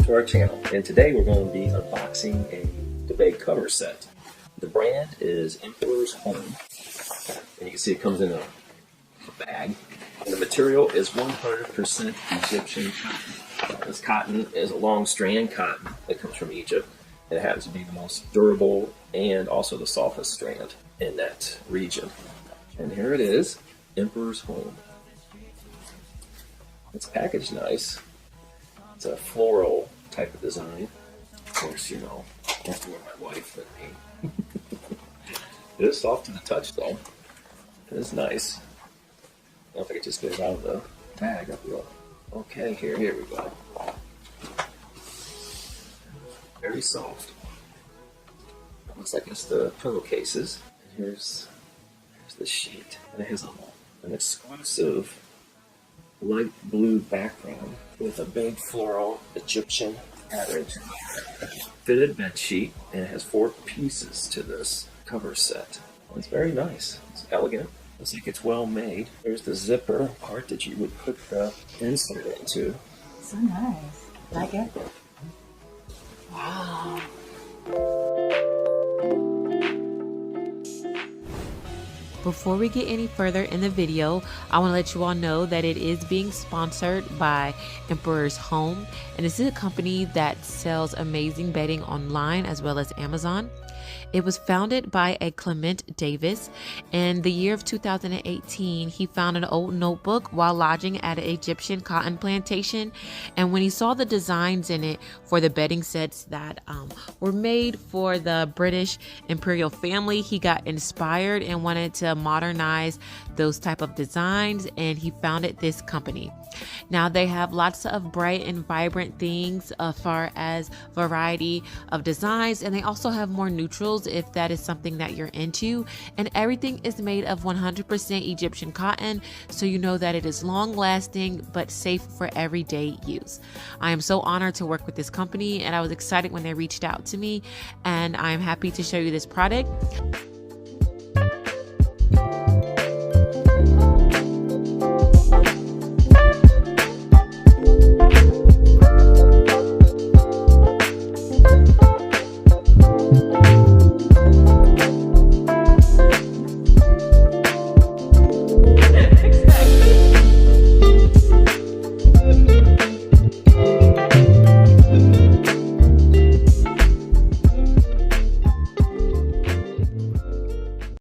to our channel, and today we're going to be unboxing the bed cover set. The brand is Emperor's Home, and you can see it comes in a bag. And the material is 100% Egyptian cotton. This cotton is a long strand cotton that comes from Egypt. It happens to be the most durable and also the softest strand in that region. And here it is, Emperor's Home. It's packaged nice. It's a floral type of design. Of course, you know, that's more my wife than me. It is soft to the touch though. It is nice. I don't know if I could just get it out of the bag. Okay, here we go. Very soft. Looks like it's the pillowcases. Here's the sheet. And it has an exclusive light blue background with a big floral Egyptian pattern. Fitted bed sheet, and it has 4 pieces to this cover set. It's very nice. It's elegant. Looks like it's well made. There's the zipper part that you would put the insert into. So nice. Like it? Wow. Before we get any further in the video, I want to let you all know that it is being sponsored by Emperor's Home, and this is a company that sells amazing bedding online as well as Amazon. It was founded by a Clement Davis. In the year of 2018, he found an old notebook while lodging at an Egyptian cotton plantation. And when he saw the designs in it for the bedding sets that were made for the British Imperial family, he got inspired and wanted to modernize those type of designs, and he founded this company. Now they have lots of bright and vibrant things as far as variety of designs, and they also have more neutrals if that is something that you're into, and everything is made of 100% Egyptian cotton, so you know that it is long lasting but safe for everyday use. I am so honored to work with this company, and I was excited when they reached out to me, and I'm happy to show you this product.